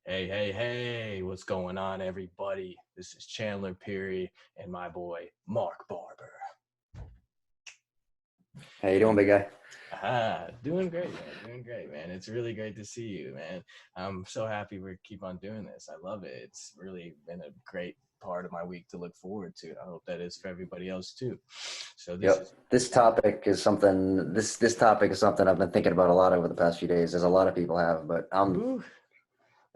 Hey, hey, hey, what's going on, everybody? This is Chandler Peary and my boy, Mark Barber. How you doing, And big guy? doing great, man. Doing great, man. It's really great to see you, man. I'm so happy we keep on doing this. I love it. It's really been a great part of my week to look forward to. I hope that is for everybody else too. So this Yep. is This topic is something. This topic is something I've been thinking about a lot over the past few days, as a lot of people have. But woo,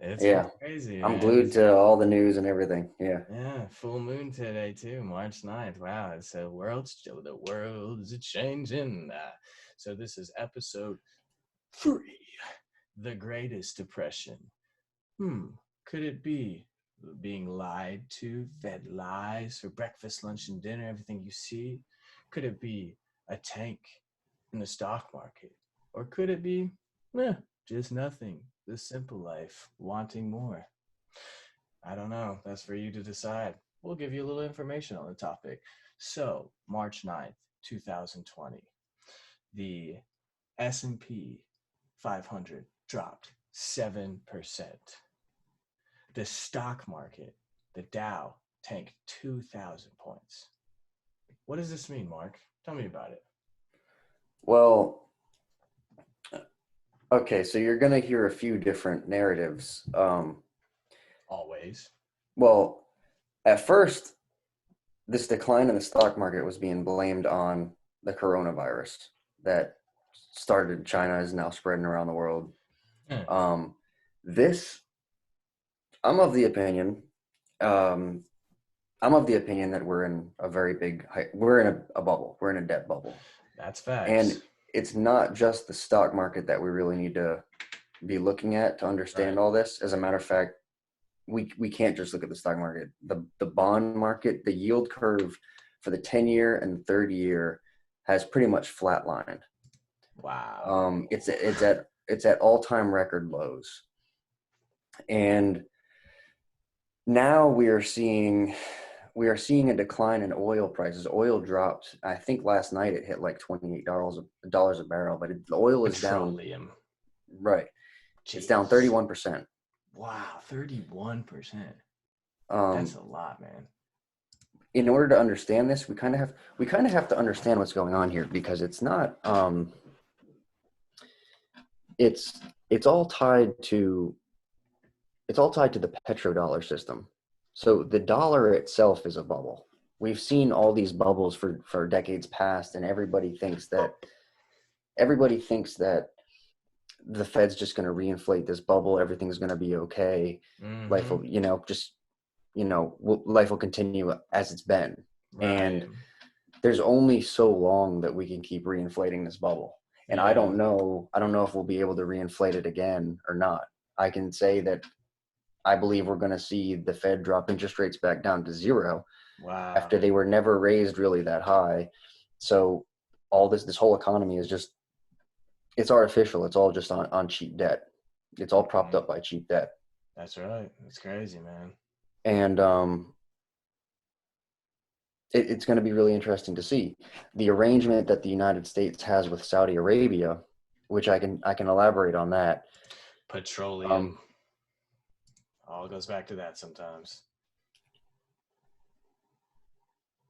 it's yeah, crazy, I'm man. glued to all the news and everything. Yeah. Yeah, full moon today too, March 9th. Wow, it's the world's changing. So this is episode 3, the greatest depression. Could it be being lied to, fed lies for breakfast, lunch, and dinner, everything you see? Could it be a tank in the stock market? Or could it be, just nothing, the simple life, wanting more? I don't know. That's for you to decide. We'll give you a little information on the topic. So, March 9th, 2020, the S&P 500 dropped 7%. The stock market, the Dow, tanked 2,000 points. What does this mean, Mark? Tell me about it. Well, okay. So you're gonna hear a few different narratives. Always. Well, at first, this decline in the stock market was being blamed on the coronavirus that started in China, is now spreading around the world. Hmm. Um, this, I'm of the opinion. Um, I'm of the opinion that we're in a very big, we're in a bubble. We're in a debt bubble. That's And facts. it's not just the stock market that we really need to be looking at to Right. understand all this. As a matter of fact, we can't just look at the stock market. The bond market, the yield curve for the 10-year and 30-year has pretty much flatlined. Wow. It's at all-time record lows. And now we are seeing a decline in oil prices. Oil dropped. I think last night it hit like $28 a barrel, but the oil is down. Petroleum. Right, it's down Jeez. 31%. Wow, 31%. That's Um, a lot, man. in order to understand this, we kind of have to understand what's going on here because it's not. It's it's all tied to the petrodollar system. So the dollar itself is a bubble. We've seen all these bubbles for decades past, and everybody thinks that the Fed's just going to reinflate this bubble. Everything's going to be okay. Life Mm-hmm. will, life will continue as it's been. Right. And there's only so long that we can keep reinflating this bubble. And I Yeah. don't know. I don't know if we'll be able to reinflate it again or not. I can say that I believe we're going to see the Fed drop interest rates back down to zero Wow. after they were never raised really that high. So all this whole economy is just, it's artificial. It's all just on cheap debt. It's all propped Mm, up by cheap debt. that's right. That's crazy, man. And it's going to be really interesting to see the arrangement that the United States has with Saudi Arabia, which I can elaborate on that. Petroleum. Um, All goes back to that sometimes.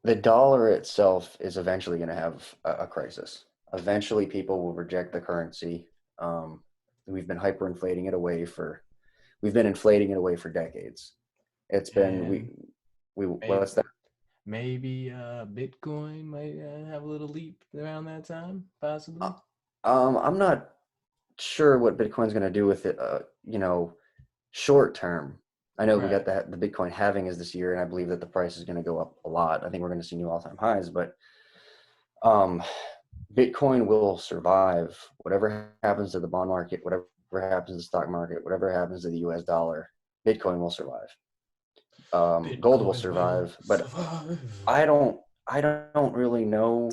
the dollar itself is eventually going to have a crisis. Eventually, people will reject the currency. Um, we've been hyperinflating it away for we've been inflating it away for decades. It's been And we maybe what's that? Bitcoin might have a little leap around that time, Uh, possibly. I'm not sure what Bitcoin's going to do with it. Short term. I know we got Right. the Bitcoin halving is this year, and I believe that the price is going to go up a lot. I think we're going to see new all-time highs, but um, Bitcoin will survive whatever happens to the bond market, whatever happens to the stock market, whatever happens to the U.S. dollar. Bitcoin will survive. Gold will Bitcoin will survive, but survive. I don't. I don't really know.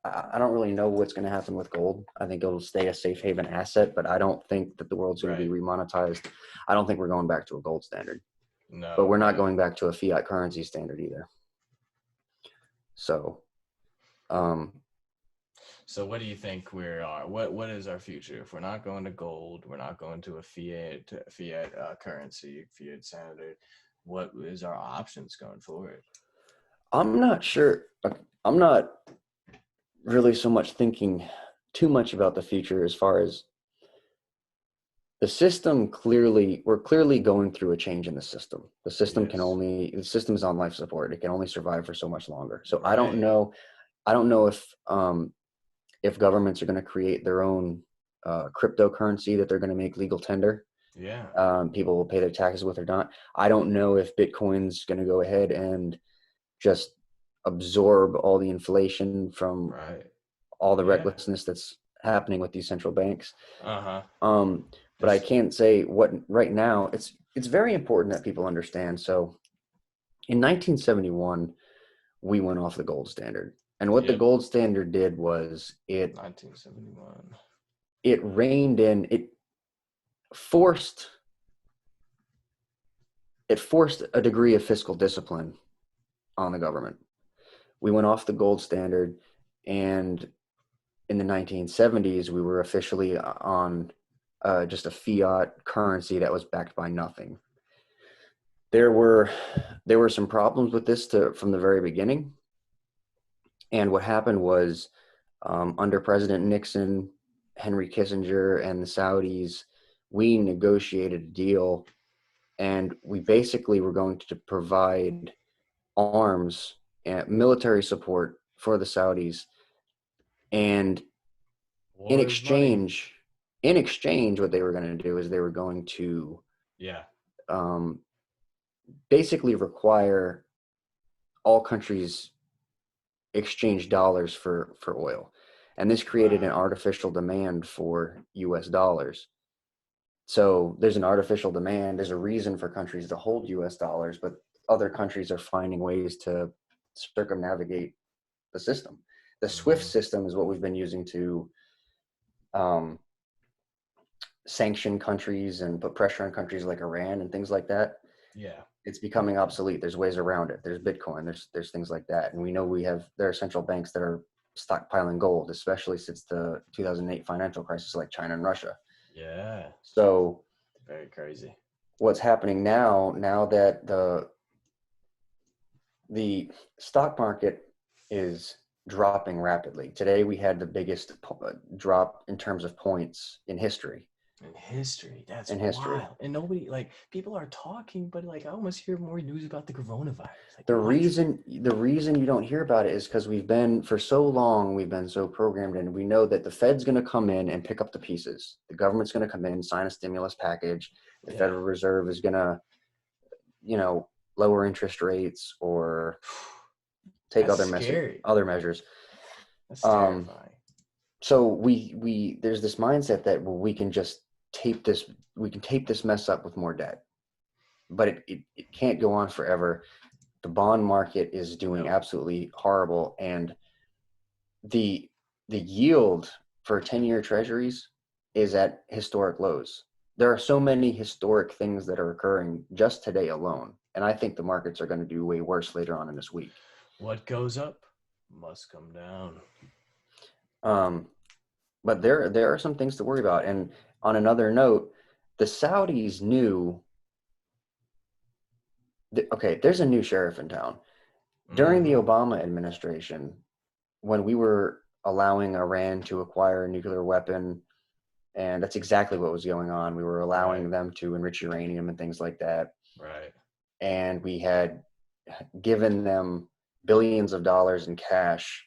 I don't really know what's going to happen with gold. I think it'll stay a safe haven asset, but I don't think that the world's going to be Right. remonetized. I don't think we're going back to a gold standard, but No, we're not no. going back to a fiat currency standard either. So, um, So what do you think we are? What is our future? If we're not going to gold, we're not going to a fiat currency, fiat standard. What is our options going forward? I'm not sure. I'm not really so much thinking too much about the future as far as the system. We're clearly going through a change in the system. Yes. The system is on life support. It can only survive for so much longer. So Right. I don't know if governments are going to create their own cryptocurrency that they're going to make legal tender. Yeah. People will pay their taxes with or not. I don't know if Bitcoin's going to go ahead and just absorb all the inflation from Right. all the Yeah. recklessness that's happening with these central banks. Uh-huh. Um, but I This can't say what right now. It's very important that people understand. So in 1971, we went off the gold standard, and what the Yep. gold standard did was 1971. it reined in forced it forced a degree of fiscal discipline on the government. We went off the gold standard, and in the 1970s, we were officially on just a fiat currency that was backed by nothing. There were some problems with this from the very beginning, and what happened was under President Nixon, Henry Kissinger, and the Saudis, we negotiated a deal, and we basically were going to provide arms and military support for the Saudis, and in War is money. exchange, in exchange, what they were going to do is they were going to Yeah. um, basically require all countries exchange dollars for oil, and this created an Wow. artificial demand for U.S. dollars. So there's an artificial demand. There's a reason for countries to hold U.S. dollars, but other countries are finding ways to circumnavigate the system. The SWIFT Hmm. system is what we've been using to um, sanction countries and put pressure on countries like Iran and things like that. Yeah. It's becoming obsolete. There's ways around it. There's Bitcoin. There's things like that, and we know there are central banks that are stockpiling gold, especially since the 2008 financial crisis, like China and Russia. Yeah. So Very crazy. what's happening now that the stock market is dropping rapidly. Today we had the biggest drop in terms of points in history. In history, that's In history, wild. And nobody, like, people are talking, but like I almost hear more news about the coronavirus. Like the what? reason you don't hear about it is because for so long we've been so programmed, and we know that the Fed's going to come in and pick up the pieces. The government's going to come in, sign a stimulus package. The Yeah. Federal Reserve is going to, you know, lower interest rates or take That's scary. other measures. That's Um, terrifying. so we there's this mindset that, well, we can tape this mess up with more debt, but it can't go on forever. The bond market is doing Nope. absolutely horrible, and the yield for 10-year treasuries is at historic lows. There are so many historic things that are occurring just today alone, and I think the markets are going to do way worse later on in this week. What goes up must come down. Um, but there are some things to worry about. And on another note, the Saudis knew okay, there's a new sheriff in town. During the Mm-hmm. Obama administration, when we were allowing Iran to acquire a nuclear weapon, and that's exactly what was going on. We were Right. allowing them to enrich uranium and things like that. Right. And we had given them billions of dollars in cash.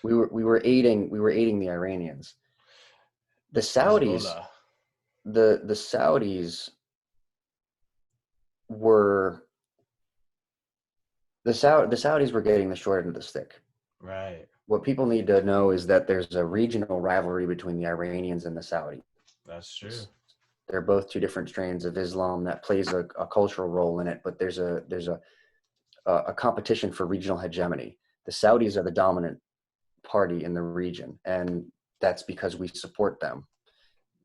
We were aiding the Iranians. The Saudis Hezbollah. the Saudis were the Saudis were getting the short end of the stick. Right. What people need to know is that there's a regional rivalry between the Iranians and the Saudis. That's true. They're both two different strains of Islam that plays a cultural role in it, but there's a competition for regional hegemony. The Saudis are the dominant party in the region, and that's because we support them.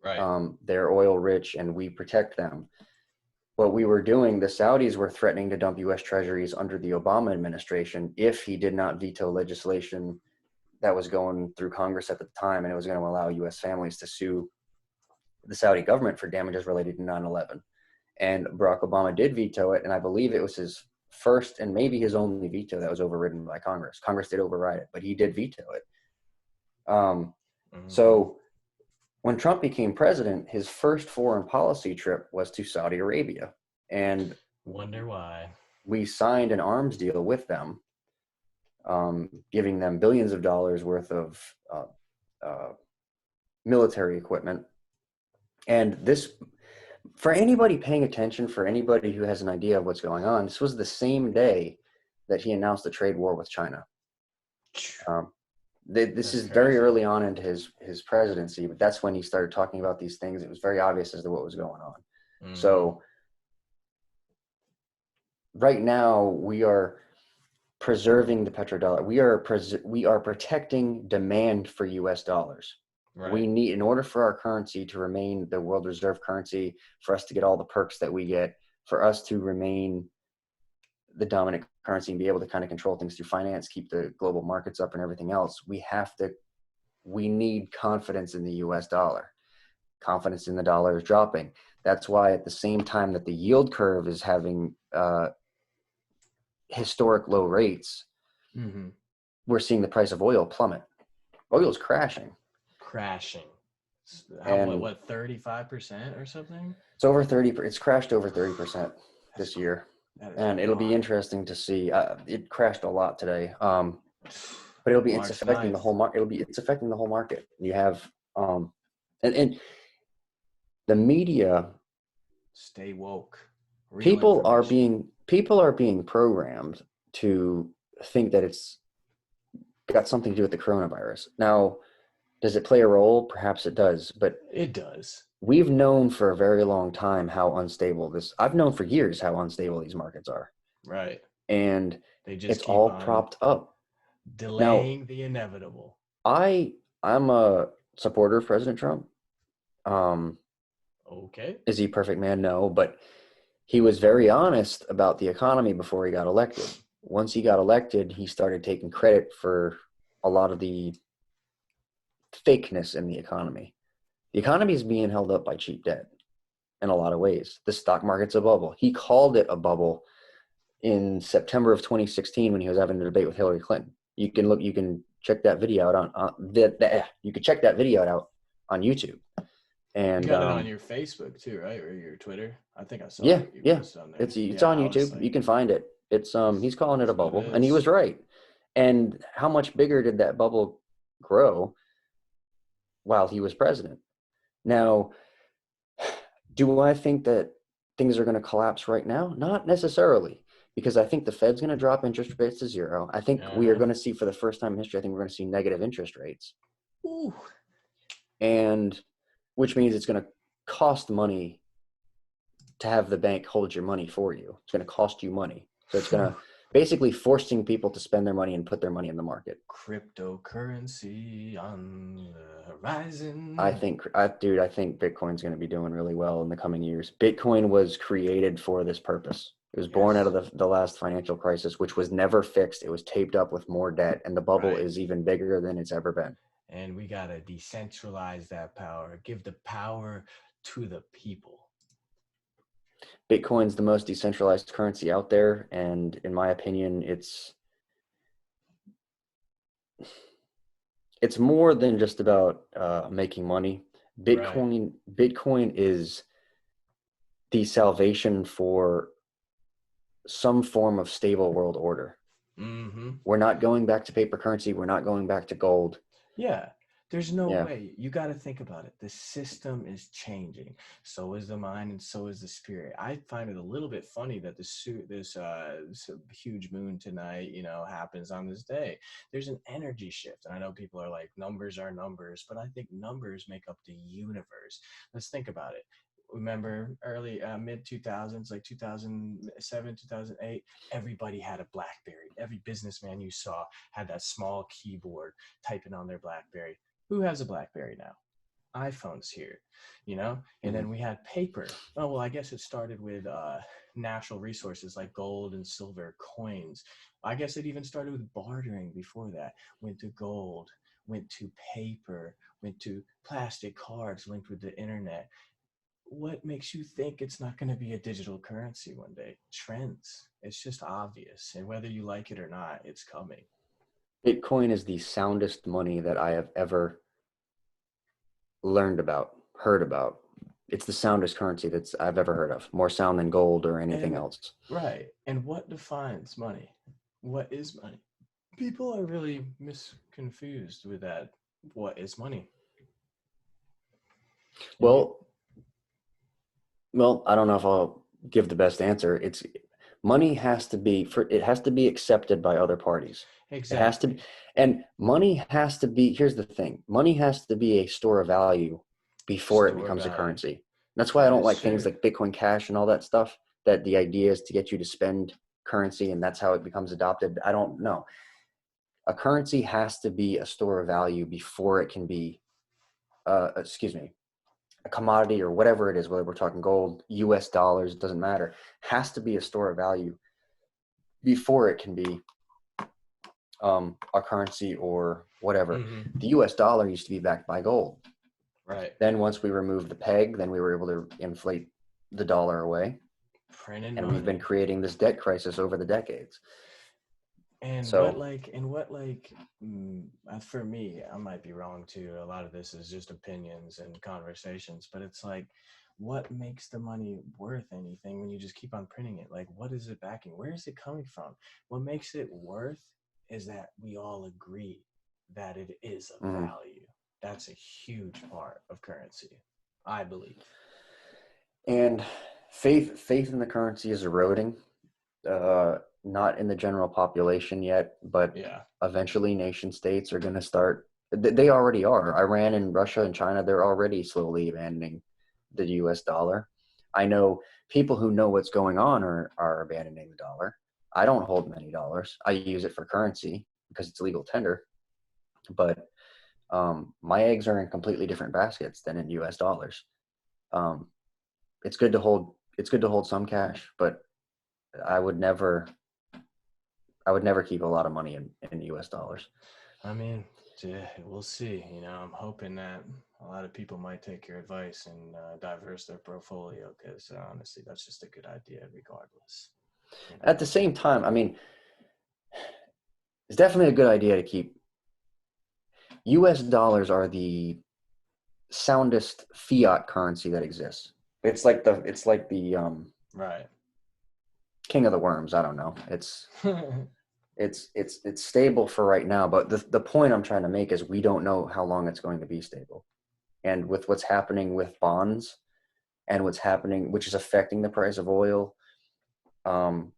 Right. They're oil rich, and we protect them. What we were doing, the Saudis were threatening to dump U.S. treasuries under the Obama administration if he did not veto legislation that was going through Congress at the time, and it was going to allow U.S. families to sue the Saudi government for damages related to 9/11. And Barack Obama did veto it, and I believe it was his first and maybe his only veto that was overridden by Congress. Congress did override it, but he did veto it. So when Trump became president, his first foreign policy trip was to Saudi Arabia, and wonder why. We signed an arms deal with them, giving them billions of dollars worth of military equipment. And this, for anybody paying attention, for anybody who has an idea of what's going on, this was the same day that he announced a trade war with China. This is crazy. Very early on into his presidency, but that's when he started talking about these things. It was very obvious as to what was going on. So right now we are preserving the petrodollar. We are protecting demand for U.S. dollars. Right. We need, in order for our currency to remain the world reserve currency, for us to get all the perks that we get, for us to remain the dominant currency and be able to kind of control things through finance, keep the global markets up and everything else, we need confidence in the US dollar. Confidence in the dollar is dropping. That's why at the same time that the yield curve is having historic low rates, we're seeing the price of oil plummet. Oil is crashing. What 35% or something? It's over 30. It's crashed over 30% this year. And it'll be interesting to see. It crashed a lot today, but it's affecting the whole market. It's affecting the whole market. You have, and the media. Stay woke. People are being programmed to think that it's got something to do with the coronavirus. Now, does it play a role? Perhaps it does, but it does. We've known for a very long time how unstable I've known for years how unstable these markets are. Right. And it's all propped up. Delaying the inevitable. I'm a supporter of President Trump. Okay. Is he a perfect man? No, but he was very honest about the economy before he got elected. Once he got elected, he started taking credit for a lot of the fakeness in the economy. The economy is being held up by cheap debt in a lot of ways. The stock market's a bubble. He called it a bubble in September of 2016 when he was having a debate with Hillary Clinton. You can check that video out you can check that video out on YouTube. And you got it on your Facebook too, right? Or your Twitter? I think I saw it. Yeah. It's on YouTube. You can find it. It's he's calling it a bubble, and he was right. And how much bigger did that bubble grow while he was president? Now, do I think that things are going to collapse right now? Not necessarily, because I think the Fed's going to drop interest rates to zero. I think we are going to see, for the first time in history, I think we're going to see negative interest rates. Ooh. And which means it's going to cost money to have the bank hold your money for you. It's going to cost you money. So it's going to basically forcing people to spend their money and put their money in the market. Cryptocurrency on the horizon. I think Bitcoin's going to be doing really well in the coming years. Bitcoin was created for this purpose. It was born out of the last financial crisis, which was never fixed. It was taped up with more debt, and the bubble is even bigger than it's ever been. And we got to decentralize that power, give the power to the people. Bitcoin's the most decentralized currency out there, and in my opinion, it's more than just about making money. Bitcoin is the salvation for some form of stable world order. We're not going back to paper currency. We're not going back to gold. Yeah. There's no way. You got to think about it. The system is changing. So is the mind, and so is the spirit. I find it a little bit funny that this huge moon tonight, happens on this day. There's an energy shift. And I know people are like, numbers are numbers, but I think numbers make up the universe. Let's think about it. Remember early mid 2000s, like 2007, 2008, everybody had a BlackBerry. Every businessman you saw had that small keyboard typing on their BlackBerry. Who has a BlackBerry now? iPhones here, you know? And Hmm. then we had paper. Oh, well, I guess it started with natural resources like gold and silver, coins. I guess it even started with bartering before that. Went to gold, went to paper, went to plastic cards linked with the internet. What makes you think it's not going to be a digital currency one day? Trends. It's just obvious. And whether you like it or not, it's coming. Bitcoin is the soundest money that I have ever learned about, heard about. It's the soundest currency that's I've ever heard of. More sound than gold or anything And else. right. And what defines money? What is money? People are really misconfused with that. What is money? And you, Well, well, I don't know if I'll give the best answer. It's money has to be for it has to be accepted by other parties. It has to be, exactly. and money has to be, here's the thing. Money has to be a store of value before it Store becomes a value. currency. That's why I That don't is like things true. like Bitcoin Cash and all that stuff, that the idea is to get you to spend currency and that's how it becomes adopted. I don't know. A currency has to be a store of value before it can be excuse me, a commodity or whatever it is, whether we're talking gold, US dollars, it doesn't matter, has to be a store of value before it can be a currency or whatever. Mm-hmm. The US dollar used to be backed by gold. Right. Then once we removed the peg, then we were able to inflate the dollar away. Printing And we've been money. creating this debt crisis over the decades. And So, for me, I might be wrong too. A lot of this is just opinions and conversations, but it's like, what makes the money worth anything when you just keep on printing it? Like, what is it backing? Where is it coming from? What makes it worth is that we all agree that it is of mhm. value. That's a huge part of currency, I believe. And faith in the currency is eroding. Not in the general population yet, but Yeah. eventually nation states are going to start. They already are. Iran and Russia and China, they're already slowly abandoning the US dollar. I know people who know what's going on are abandoning the dollar. I don't hold many dollars. I use it for currency because it's legal tender, but my eggs are in completely different baskets than in US dollars. Um, it's good to hold. It's good to hold some cash, but I would never I would never keep a lot of money in US dollars. I mean, we'll see. You know, I'm hoping that a lot of people might take your advice and diverse their portfolio because honestly, that's just a good idea, regardless. You know. At the same time, I mean, it's definitely a good idea to keep US dollars are the soundest fiat currency that exists. It's like the Right. king of the worms. I don't know. It's stable for right now, but the point I'm trying to make is we don't know how long it's going to be stable. And with what's happening with bonds and what's happening, which is affecting the price of oil, um,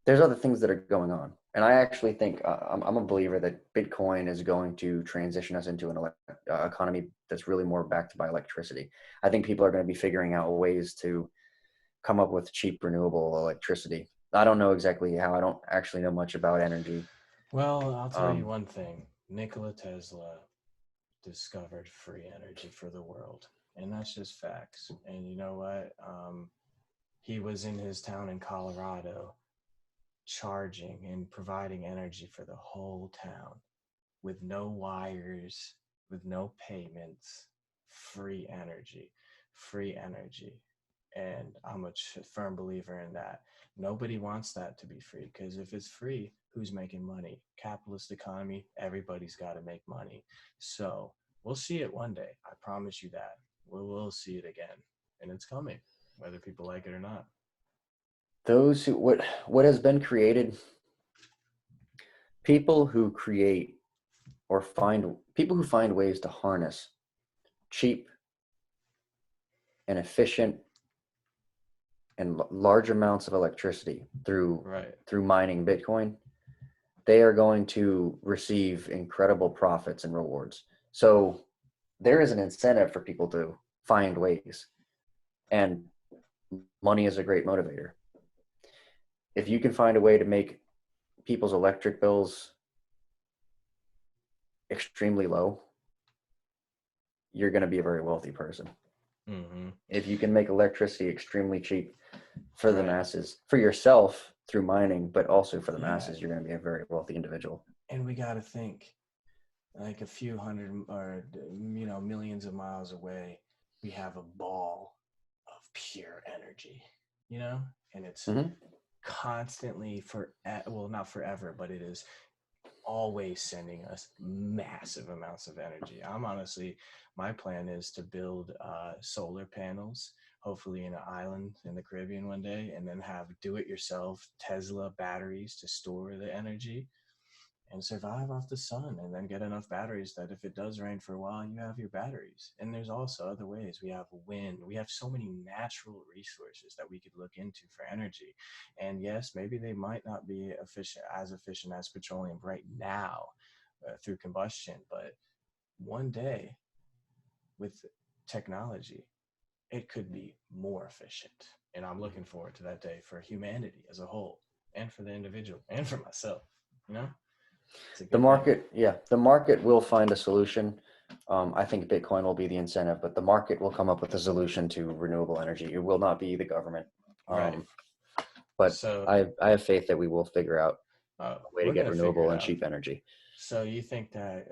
there's other things that are going on. And I actually think I'm a believer that Bitcoin is going to transition us into an economy that's really more backed by electricity. I think people are going to be figuring out ways to come up with cheap renewable electricity. I don't know exactly how. I don't actually know much about energy. Well, I'll tell you Um, one thing. Nikola Tesla discovered free energy for the world, and that's just facts. And you know what? He was in his town in Colorado charging and providing energy for the whole town with no wires, with no payments, free energy, free energy. And I'm a firm believer in that. Nobody wants that to be free because if it's free, who's making money? Capitalist economy, everybody's got to make money. So we'll see it one day. I promise you that. We will see it again. And it's coming, whether people like it or not. those who what has been created, people who create or find people who find ways to harness cheap and efficient and large amounts of electricity Right. through mining Bitcoin, they are going to receive incredible profits and rewards. So there is an incentive for people to find ways, and money is a great motivator. If you can find a way to make people's electric bills extremely low, you're going to be a very wealthy person. Mm-hmm. If you can make electricity extremely cheap for the Right. masses, for yourself through mining, but also for the Yeah. masses, you're going to be a very wealthy individual. And we got to think, like a few hundred or millions of miles away, we have a ball of pure energy, and it's Mm-hmm. constantly well, not forever, but it is always sending us massive amounts of energy. My plan is to build solar panels, hopefully in an island in the Caribbean one day, and then have do-it-yourself Tesla batteries to store the energy and survive off the sun, and then get enough batteries that if it does rain for a while, you have your batteries. And there's also other ways. We have wind. We have so many natural resources that we could look into for energy. And yes, maybe they might not be efficient as petroleum right now through combustion, but one day with technology, it could be more efficient. And I'm looking forward to that day for humanity as a whole, and for the individual, and for myself. You know? It's a The good thing. market, yeah, the market will find a solution. I think Bitcoin will be the incentive, but the market will come up with a solution to renewable energy. It will not be the government. Right. Um, but So I have faith that we will figure out a way to we're get gonna figure renewable it and out. cheap energy. So you think that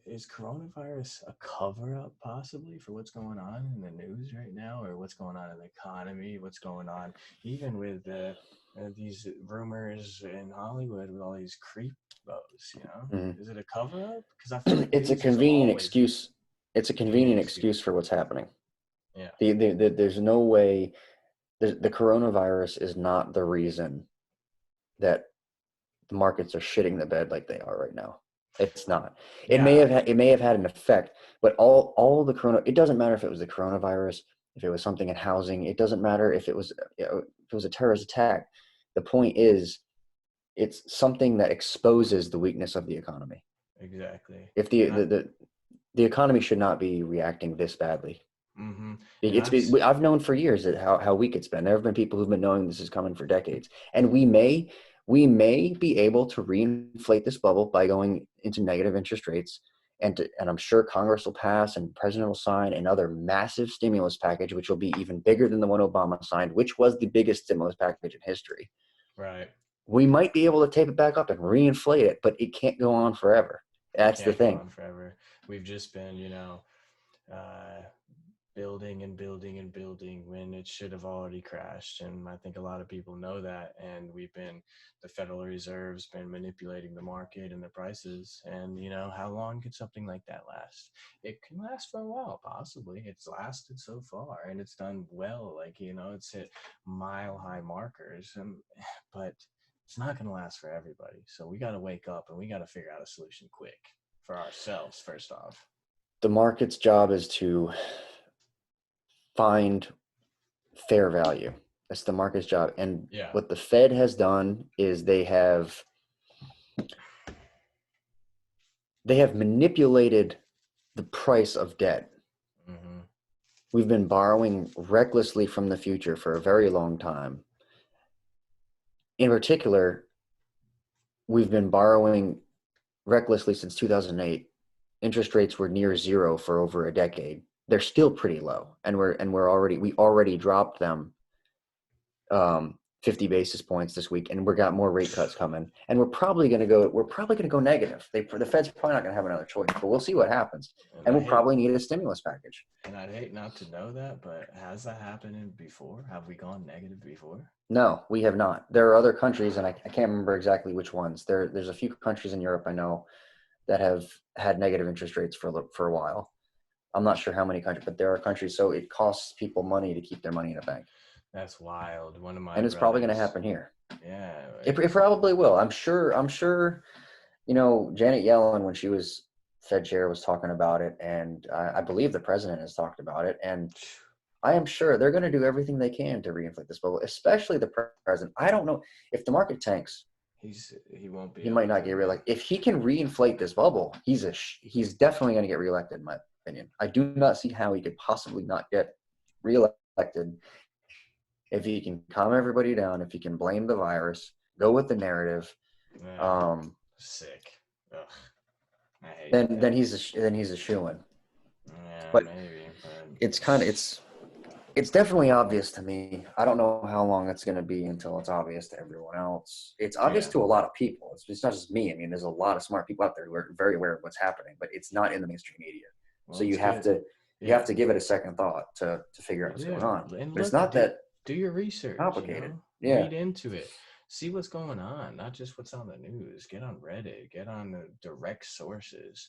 is coronavirus a cover up possibly for what's going on in the news right now, or what's going on in the economy, what's going on even with these rumors in Hollywood with all these creepos? Mhm. Is it a cover up? Because I feel like It's a news is convenient always a excuse. It's a convenient convenient excuse excuse. for what's happening. Yeah. There's no way. The coronavirus is not the reason that the markets are shitting the bed like they are right now. It's not. Yeah. It may have had an effect, but all the corona. It doesn't matter if it was the coronavirus, if it was something in housing. It doesn't matter if it was a terrorist attack. The point is, it's something that exposes the weakness of the economy. Exactly. If And I. the economy should not be reacting this badly. Mm-hmm. And It's been, I've known for years that how weak it's been. There have been people who've been knowing this is coming for decades, and we may be able to reinflate this bubble by going into negative interest rates, and I'm sure Congress will pass and President will sign another massive stimulus package, which will be even bigger than the one Obama signed, which was the biggest stimulus package in history. Right. We might be able to tape it back up and reinflate it, but it can't go on forever. It That's the can't go thing. on forever. We've just been, uh, building and building and building when it should have already crashed. And I think a lot of people know that. And the Federal Reserve's been manipulating the market and the prices. And, how long can something like that last? It can last for a while, possibly. It's lasted so far and it's done well. Like, it's hit mile high markers. But it's not going to last for everybody. So we got to wake up and we got to figure out a solution quick for ourselves, first off. The market's job is to find fair value. That's the market's job. And Yeah. what the Fed has done is they have manipulated the price of debt. Mm-hmm. We've been borrowing recklessly from the future for a very long time. In particular, we've been borrowing recklessly since 2008. Interest rates were near zero for over a decade. They're still pretty low, and we already dropped them 50 basis points this week, and we got more rate cuts coming, and we're probably going to go negative. The Fed's probably not going to have another choice, but we'll see what happens, And and I we'll hate probably need a stimulus package. And I'd hate not to know that, but has that happened before? Have we gone negative before? No, we have not. There are other countries, and I can't remember exactly which ones. There's a few countries in Europe I know that have had negative interest rates for a while. I'm not sure how many countries, but there are countries. So it costs people money to keep their money in a bank, That's wild. One of my and it's probably going to brothers. happen here. Yeah, It probably will. I'm sure. Janet Yellen, when she was Fed chair, was talking about it, and I believe the president has talked about it, and I am sure they're going to do everything they can to reinflate this bubble, especially the president. I don't know if the market tanks, he won't be he might able not to. get reelected. If he can reinflate this bubble, he's definitely going to get reelected, in my opinion. I do not see how he could possibly not get reelected if he can calm everybody down, if he can blame the virus, go with the narrative. Yeah, Um, sick. Ugh, I hate then that. he's a shoo-in. Yeah, But maybe, but it's kind of it's definitely obvious to me. I don't know how long it's going to be until it's obvious to everyone else. It's obvious yeah. to a lot of people. It's not just me. I mean, there's a lot of smart people out there who are very aware of what's happening, but it's not in the mainstream media. So Well, it's good. you have Yeah, to give it a second thought to figure you out what's going do. on. And But it's look, not that do your research. You complicated. know, Yeah. read into it, see what's going on, not just what's on the news. Get on Reddit, get on the direct sources.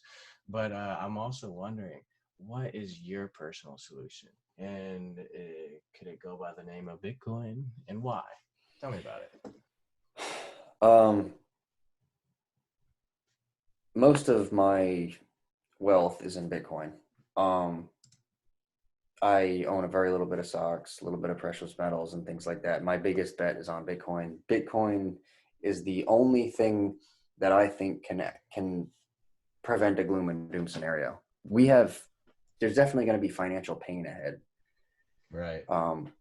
But I'm also wondering, what is your personal solution? And could it go by the name of Bitcoin, and why? Tell me about it. Um, most of my wealth is in Bitcoin. Um, I own a very little bit of stocks, a little bit of precious metals and things like that. My biggest bet is on Bitcoin. Bitcoin is the only thing that I think can prevent a gloom and doom scenario. There's definitely going to be financial pain ahead. Right. Um,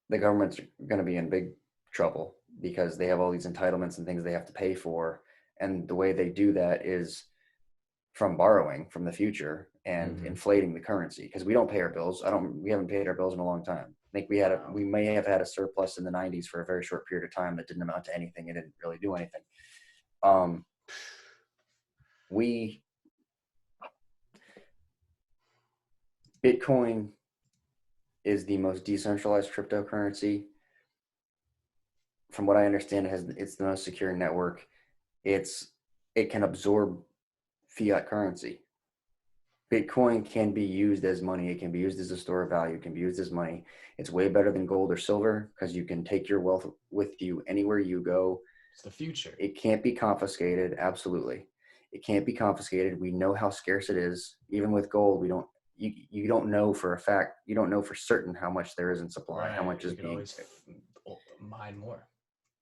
the government's going to be in big trouble because they have all these entitlements and things they have to pay for, and the way they do that is from borrowing from the future and Mm-hmm. inflating the currency because we don't pay our bills. We haven't paid our bills in a long time. I think Wow. we may have had a surplus in the 90s for a very short period of time that didn't amount to anything. It didn't really do anything. Um, we Bitcoin is the most decentralized cryptocurrency. From what I understand, it's the most secure network. It can absorb fiat currency. Bitcoin can be used as money. It can be used as a store of value. It can be used as money. It's way better than gold or silver because you can take your wealth with you anywhere you go. It's the future. It can't be confiscated. Absolutely. It can't be confiscated. We know how scarce it is. Even with gold, you don't know for a fact, you don't know for certain how much there is in supply, how Right. much is You could being, always mine more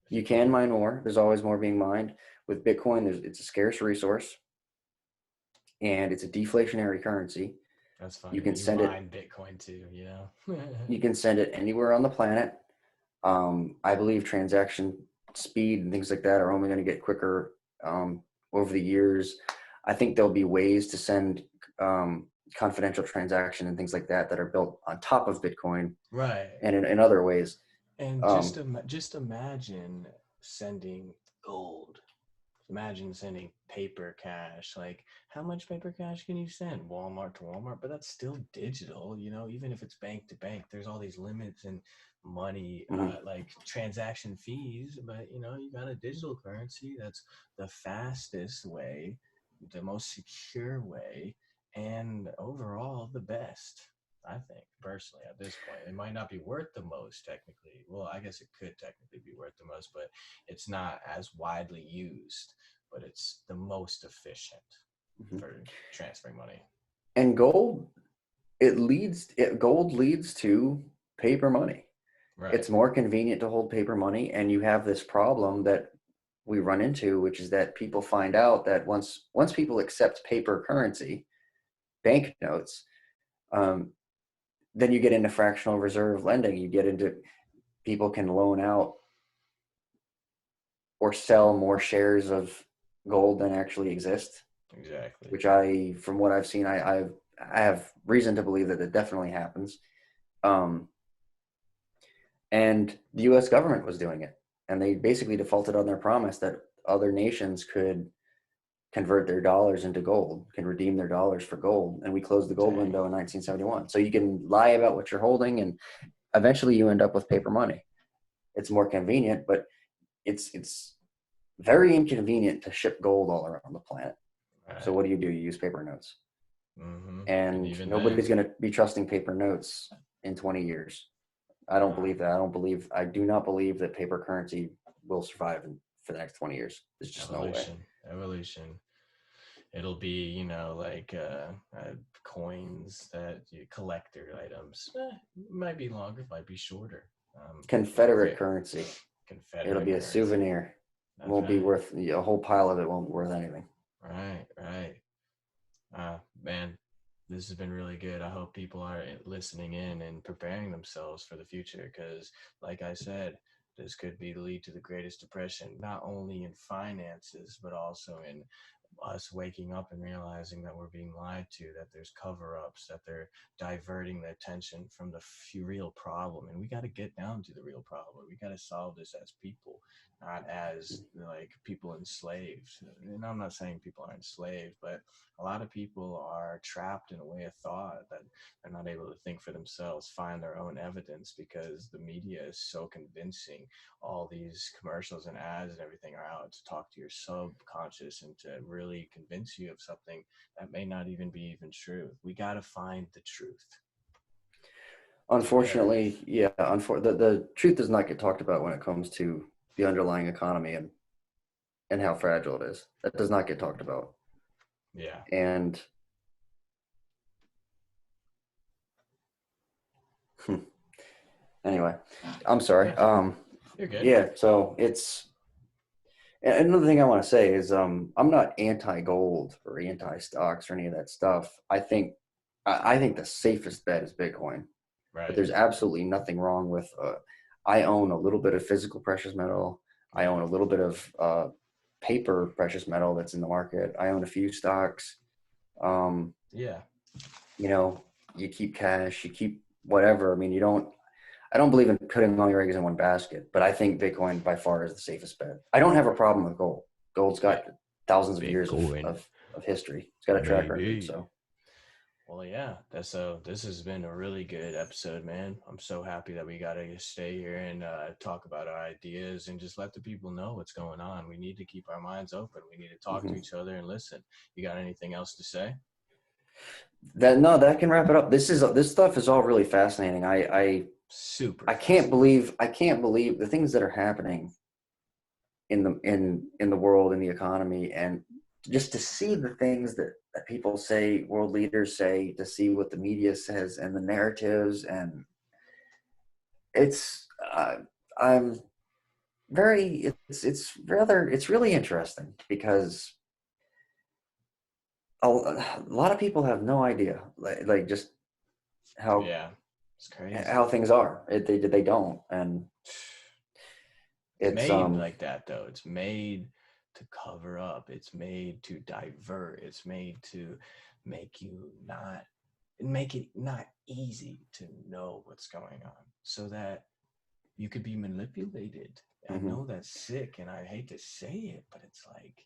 if you you can want. mine more. There's always more being mined. With Bitcoin, it's a scarce resource and it's a deflationary currency. That's You funny. can You send it mine Bitcoin too, you know? you can send it anywhere on the planet. I believe transaction speed and things like that are only going to get quicker over the years. I think there'll be ways to send confidential transaction and things like that are built on top of Bitcoin Right. and in other ways. And Um, just imagine sending gold. Imagine sending paper cash. Like, how much paper cash can you send? Walmart to Walmart, but that's still digital. You know, even if it's bank to bank, there's all these limits and money, mhm. like transaction fees. But you know, you got a digital currency that's the fastest way, the most secure way, and overall the best. I think personally at this point, it might not be worth the most technically. Well, I guess it could technically be worth the most, but it's not as widely used, but it's the most efficient Mhm. for transferring money. And gold leads to paper money. Right. It's more convenient to hold paper money, and you have this problem that we run into, which is that people find out that once people accept paper currency, banknotes, um, then you get into fractional reserve lending. You get into people can loan out or sell more shares of gold than actually exist, Exactly. which from what I've seen, I have reason to believe that it definitely happens. Um, and the U.S. government was doing it, and they basically defaulted on their promise that other nations could convert their dollars into gold, can redeem their dollars for gold, and we closed the gold Dang. window in 1971. So you can lie about what you're holding, and eventually you end up with paper money. It's more convenient, but it's very inconvenient to ship gold all around the planet. So Right. what do? You use paper notes, And and even nobody's then, going to be trusting paper notes in 20 years. I don't uh, believe that. I do not believe that paper currency will survive for the next 20 years. There's just no way. evolution. It'll be, you know, like coins that collector items. Might be longer, might be shorter. Confederate Very currency. It'll Confederate be a currency. souvenir. That's Won't be right. worth a whole pile of it. Won't be worth anything. Right. Right. Man, this has been really good. I hope people are listening in and preparing themselves for the future because, like I said, this could be the lead to the greatest depression, not only in finances, but also in us waking up and realizing that we're being lied to, that there's cover-ups, that they're diverting the attention from the real problem. And we got to get down to the real problem. We got to solve this as people, not as like people enslaved. And I'm not saying people are enslaved, but a lot of people are trapped in a way of thought that they're not able to think for themselves, find their own evidence, because the media is so convincing. All these commercials and ads and everything are out to talk to your subconscious and to really convince you of something that may not even be even true. We got to find the truth together. Unfortunately, yeah, the truth does not get talked about when it comes to the underlying economy and how fragile it is. That does not get talked about. Yeah. And anyway, I'm sorry. Yeah. You're good. Yeah, so it's and another thing I want to say is I'm not anti-gold or anti-stocks or any of that stuff. I think the safest bet is Bitcoin. But Right. there's absolutely nothing wrong with I own a little bit of physical precious metal. I own Yeah. a little bit of paper precious metal that's in the market. I own a few stocks. Um, Yeah. you know, you keep cash, you keep whatever. I mean, I don't believe in putting all your eggs in one basket, but I think Bitcoin by far is the safest bet. I don't have a problem with gold. Gold's got thousands of years Bitcoin, of history. It's got a track record. baby. So Well, yeah, that's so. This has been a really good episode, man. I'm so happy that we got to stay here and talk about our ideas and just let the people know what's going on. We need to keep our minds open. We need to talk to mhm. each other and listen. You got anything else to say? That no, that can wrap it up. This stuff is all really fascinating. Super I can't fascinating. believe the things that are happening in the world, in the economy, and just to see the things that people say, world leaders say, to see what the media says and the narratives, and it's I'm very it's really interesting because a lot of people have no idea like just how Yeah, it's how crazy. things are. They don't, and It's it's made like that though. It's made to cover up. It's made to divert. It's made to make you not make it not easy to know what's going on so that you could be manipulated. I mhm. know that's sick and I hate to say it, but it's like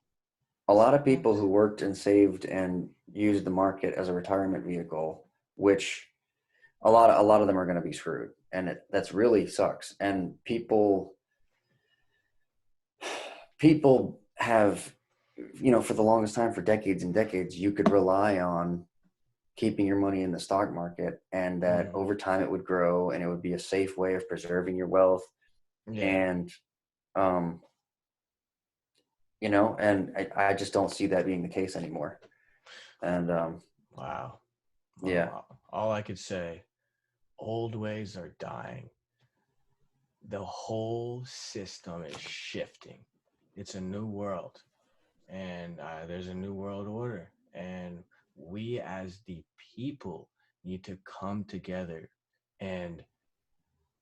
A lot of people sometimes who worked and saved and used the market as a retirement vehicle, which a lot of them are going to be screwed, and that's really sucks. And people have, for the longest time, for decades and decades, you could rely on keeping your money in the stock market, and that mm, over time it would grow, and it would be a safe way of preserving your wealth. yeah, And um, and I just don't see that being the case anymore. And wow. yeah. All I could say, old ways are dying. The whole system is shifting. It's a new world. And there's a new world order. And we, as the people, need to come together and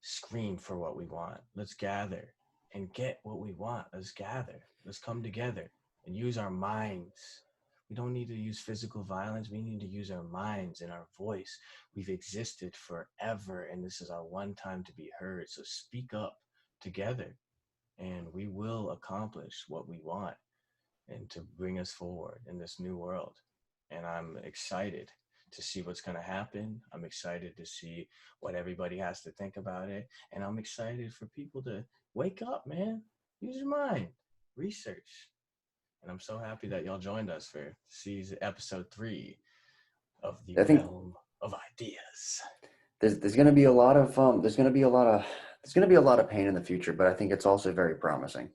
scream for what we want. Let's gather and get what we want. Let's gather. Let's come together and use our minds. We don't need to use physical violence. We need to use our minds and our voice. We've existed forever, and this is our one time to be heard. So speak up together, and we will accomplish what we want and to bring us forward in this new world. And I'm excited to see what's going to happen. I'm excited to see what everybody has to think about it. And I'm excited for people to wake up, man. Use your mind, research. And I'm so happy that y'all joined us for season episode 3 of the I think realm of ideas. there's going to be a lot of there's going to be a lot of pain in the future, but I think it's also very promising.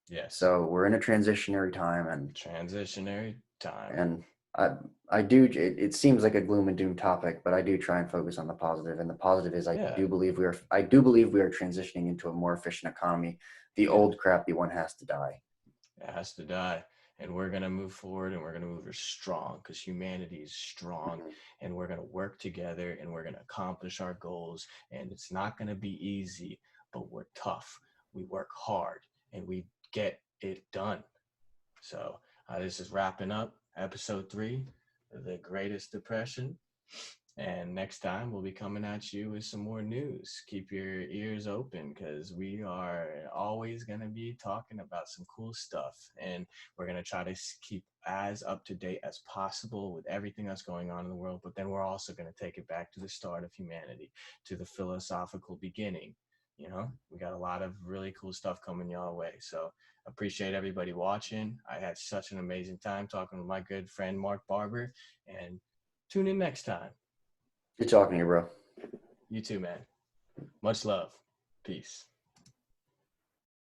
Yes, So we're in a transitionary time, transitionary time. and I I do it seems like a gloom and doom topic, but I do try and focus on the positive. And the positive is Yeah, I do believe we are transitioning into a more efficient economy. The yeah. old crappy one has to die. It has to die. And we're going to move forward and we're going to move strong because humanity is strong Mhm. and we're going to work together and we're going to accomplish our goals. And it's not going to be easy, but we're tough. We work hard and we get it done. So This is wrapping up episode 3, The Greatest Depression. And next time we'll be coming at you with some more news. Keep your ears open because we are always going to be talking about some cool stuff. And we're going to try to keep as up to date as possible with everything that's going on in the world. But then we're also going to take it back to the start of humanity, to the philosophical beginning. You know, we got a lot of really cool stuff coming your way. So appreciate everybody watching. I had such an amazing time talking with my good friend Mark Barber. And tune in next time. Good talking to you, bro. You too, man. Much love. Peace.